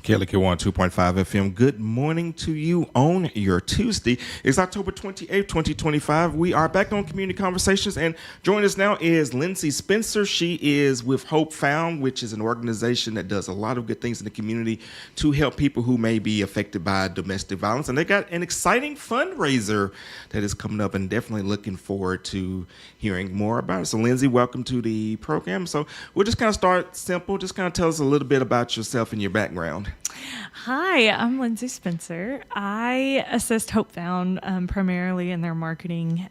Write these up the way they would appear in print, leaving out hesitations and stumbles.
KLK1 2.5 FM. Good morning to you on your Tuesday. It's October 28th, 2025. We are back on Community Conversations, and joining us now is Lindsay Spencer. She is with Hope Found, which is an organization that does a lot of good things in the community to help people who may be affected by domestic violence. And they got an exciting fundraiser that is coming up, and definitely looking forward to hearing more about it. So, Lindsay, welcome to the program. So we'll just kind of start simple. Just kind of tell us a little bit about yourself and your background. Hi, I'm Lindsay Spencer. I assist Hope Found primarily in their marketing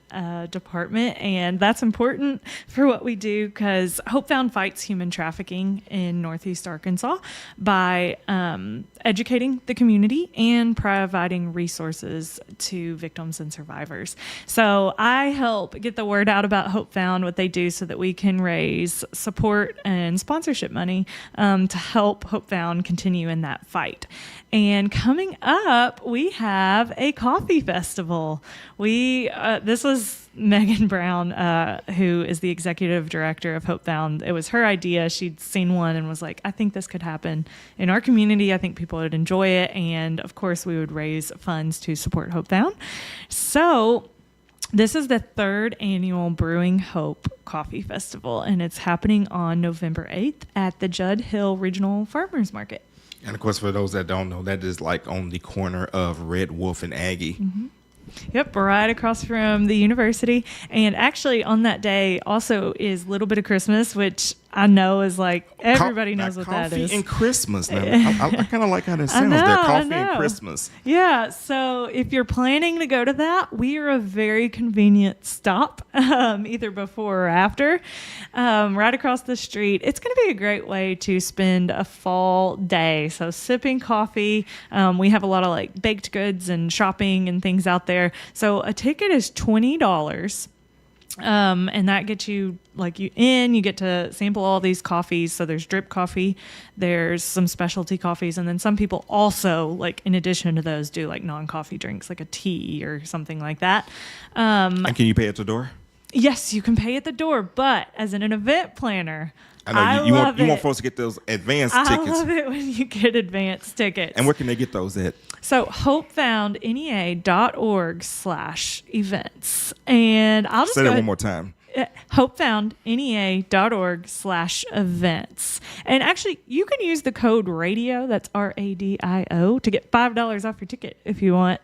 department, and that's important for what we do because Hope Found fights human trafficking in Northeast Arkansas by educating the community and providing resources to victims and survivors. So I help get the word out about Hope Found, what they do, so that we can raise support and sponsorship money to help Hope Found continue in that fight. And coming up, we have a coffee festival. This was Megan Brown, who is the executive director of Hope Found. It was her idea. She'd seen one and was like, I think this could happen in our community. I think people would enjoy it. And of course, we would raise funds to support Hope Found. So this is the third annual Brewing Hope Coffee Festival, and it's happening on November 8th at the Judd Hill Regional Farmers Market. And of course, for those that don't know, that is like on the corner of Red Wolf and Aggie. Mm-hmm. Yep, right across from the university. And actually on that day also is Little Bit of Christmas, which I know is like everybody knows what that is. Coffee and Christmas. Now, I kind of like how that sounds there. Coffee and Christmas. Yeah, so if you're planning to go to that, we are a very convenient stop, either before or after, right across the street. It's going to be a great way to spend a fall day. So sipping coffee. We have a lot of like baked goods and shopping and things out there. So a ticket is $20. And that gets you you get to sample all these coffees. So there's drip coffee, there's some specialty coffees, and then some people also, like, in addition to those, do like non-coffee drinks, like a tea or something like that. And can you pay at the door? Yes, you can pay at the door, but as an event planner, I know you want folks to get those advanced tickets. I love it when you get advanced tickets. And where can they get those at? So hopefoundnea.org/events. And I'll just say that one more time. hopefoundnea.org/events. And actually, you can use the code RADIO, that's RADIO, to get $5 off your ticket if you want.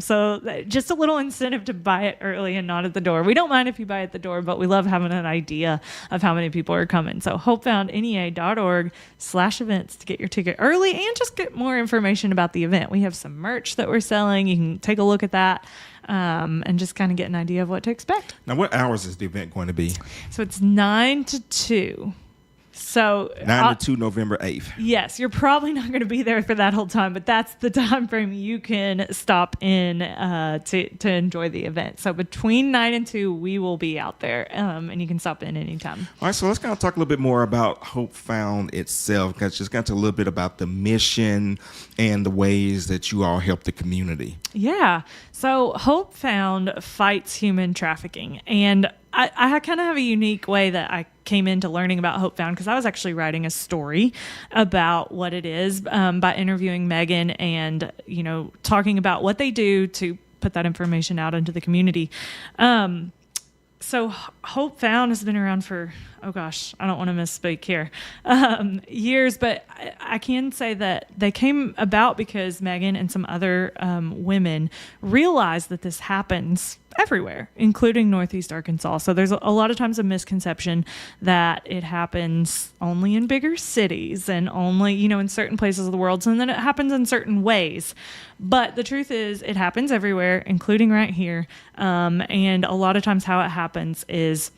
So just a little incentive to buy it early and not at the door. We don't mind if you buy at the door, but we love having an idea of how many people are coming. So hopefoundnea.org/events to get your ticket early and just get more information about the event. We have some merch that we're selling. You can take a look at that. And just kind of get an idea of what to expect. Now, what hours is the event going to be? So it's 9 to 2. So 9 to 2, November 8th. Yes, you're probably not going to be there for that whole time, but that's the time frame you can stop in to enjoy the event. So between 9 and 2, we will be out there, and you can stop in anytime. All right, so let's kind of talk a little bit more about Hope Found itself, because just got to a little bit about the mission and the ways that you all help the community. Yeah, so Hope Found fights human trafficking, and I kind of have a unique way that I came into learning about Hope Found, because I was actually writing a story about what it is by interviewing Megan and, talking about what they do to put that information out into the community. So Hope Found has been around for, I don't want to misspeak here, years, but I can say that they came about because Megan and some other women realized that this happens everywhere, including Northeast Arkansas. So there's a lot of times a misconception that it happens only in bigger cities and only, in certain places of the world, and then it happens in certain ways. But the truth is it happens everywhere, including right here. And a lot of times how it happens is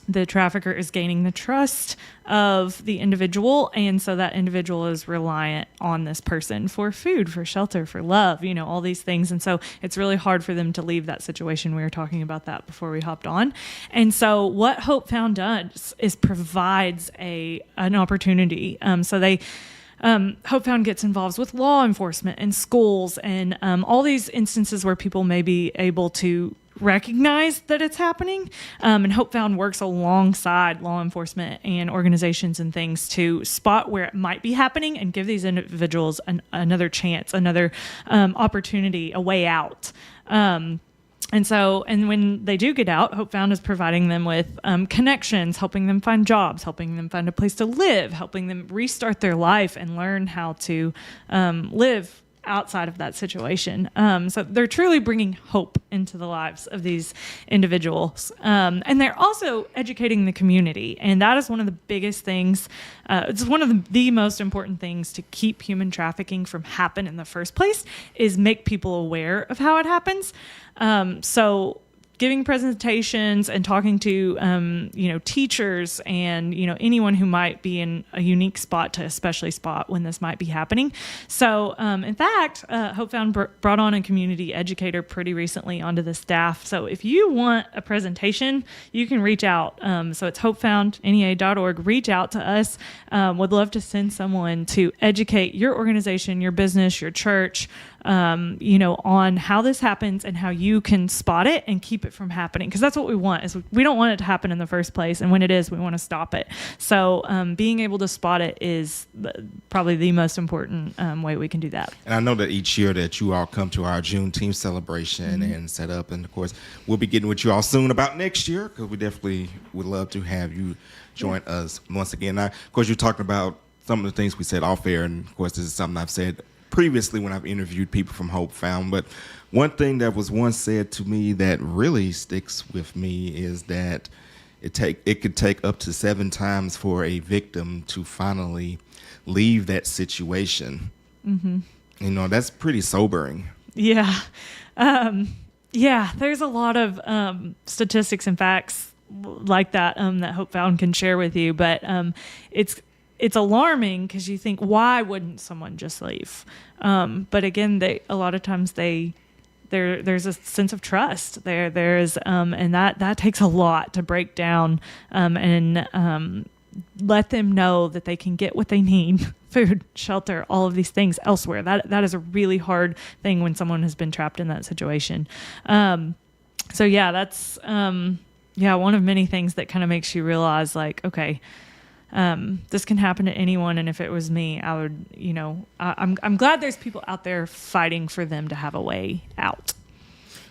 the trafficker is gaining the trust of the individual, and so that individual is reliant on this person for food, for shelter, for love, all these things. And so it's really hard for them to leave that situation. We were talking about that before we hopped on. And so what Hope Found does is provides an opportunity. Hope Found gets involved with law enforcement and schools and all these instances where people may be able to recognize that it's happening. And Hope Found works alongside law enforcement and organizations and things to spot where it might be happening and give these individuals another chance, another opportunity, a way out. And when they do get out, Hope Found is providing them with connections, helping them find jobs, helping them find a place to live, helping them restart their life and learn how to live outside of that situation. So they're truly bringing hope into the lives of these individuals. And they're also educating the community. And that is one of the biggest things. It's one of the most important things to keep human trafficking from happening in the first place is make people aware of how it happens. So giving presentations and talking to, teachers and, anyone who might be in a unique spot to especially spot when this might be happening. So, in fact, Hope Found brought on a community educator pretty recently onto the staff. So if you want a presentation, you can reach out. So it's hopefoundnea.org. Reach out to us. Would love to send someone to educate your organization, your business, your church, on how this happens and how you can spot it and keep it from happening. Because that's what we want. Is we don't want it to happen in the first place. And when it is, we want to stop it. So being able to spot it is probably the most important way we can do that. And I know that each year that you all come to our Juneteenth celebration and set up. And, of course, we'll be getting with you all soon about next year because we definitely would love to have you join us once again. Now, of course, you're talking about some of the things we said off air. And, of course, this is something I've said previously when I've interviewed people from Hope Found. But one thing that was once said to me that really sticks with me is that it could take up to 7 times for a victim to finally leave that situation. Mm-hmm. That's pretty sobering. Yeah. There's a lot of statistics and facts like that that Hope Found can share with you. But it's alarming because you think, why wouldn't someone just leave? But again, a lot of times there's a sense of trust there's and that takes a lot to break down and let them know that they can get what they need, food, shelter, all of these things elsewhere. That is a really hard thing when someone has been trapped in that situation. That's one of many things that kind of makes you realize, like, okay, this can happen to anyone, and if it was me, I would, I'm glad there's people out there fighting for them to have a way out.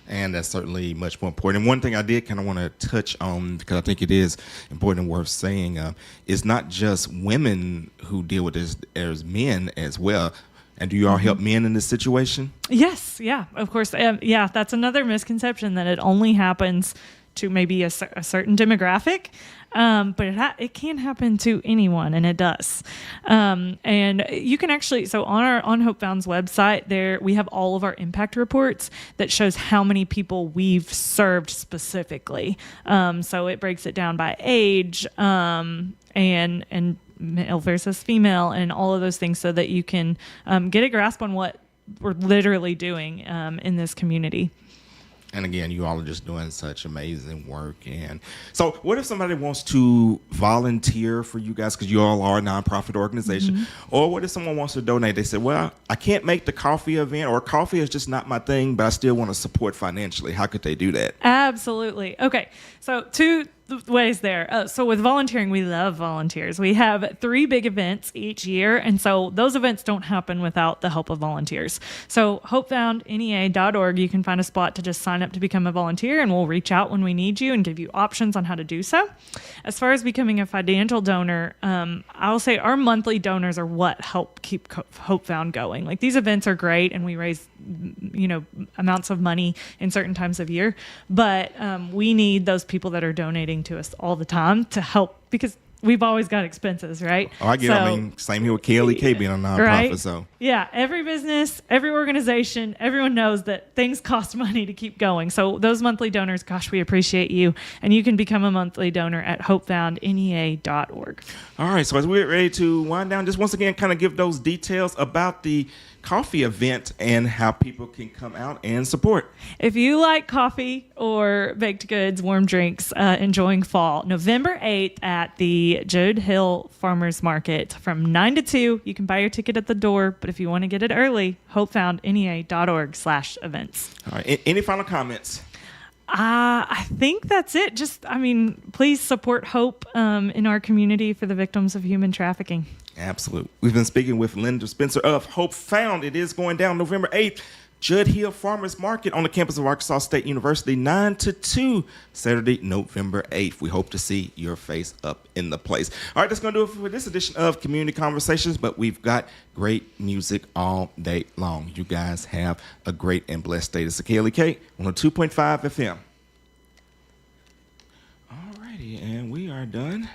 And that's certainly much more important. And one thing I did kind of want to touch on, because I think it is important and worth saying, is not just women who deal with this, there's men as well. And do you all help men in this situation? Yes, yeah, of course. That's another misconception, that it only happens to maybe a certain demographic, but it can happen to anyone, and it does. And you can actually, so on Hope Found's website, there we have all of our impact reports that shows how many people we've served specifically. So it breaks it down by age, and male versus female, and all of those things, so that you can get a grasp on what we're literally doing in this community. And again, you all are just doing such amazing work. And so what if somebody wants to volunteer for you guys, because you all are a nonprofit organization, mm-hmm. or what if someone wants to donate? They say, well, I can't make the coffee event, or coffee is just not my thing, but I still want to support financially. How could they do that? Absolutely. Okay. So 2 ways there. So with volunteering, we love volunteers. We have 3 big events each year, and so those events don't happen without the help of volunteers. So hopefoundnea.org, you can find a spot to just sign up to become a volunteer, and we'll reach out when we need you and give you options on how to do so. As far as becoming a financial donor, I'll say our monthly donors are what help keep Hope Found going. Like, these events are great, and we raise amounts of money in certain times of year, but we need those people that are donating to us all the time to help, because we've always got expenses, right? Oh, I get it. I mean, same here with KLEK being a nonprofit. Right? So yeah, every business, every organization, everyone knows that things cost money to keep going. So those monthly donors, gosh, we appreciate you. And you can become a monthly donor at hopefoundnea.org. All right. So as we're ready to wind down, just once again, kind of give those details about the coffee event and how people can come out and support. If you like coffee or baked goods, warm drinks, enjoying fall, November 8th at the Jode Hill Farmers Market from 9 to 2. You can buy your ticket at the door, but if you want to get it early, hopefoundnea.org/events. All right. Any final comments? I think that's it. Please support Hope in our community for the victims of human trafficking. Absolutely. We've been speaking with Linda Spencer of Hope Found. It is going down November 8th. Judd Hill Farmers Market on the campus of Arkansas State University, 9 to 2, Saturday, November 8th. We hope to see your face up in the place. All right, that's going to do it for this edition of Community Conversations, but we've got great music all day long. You guys have a great and blessed day. This is KLEK on 2.5 FM. All righty, and we are done.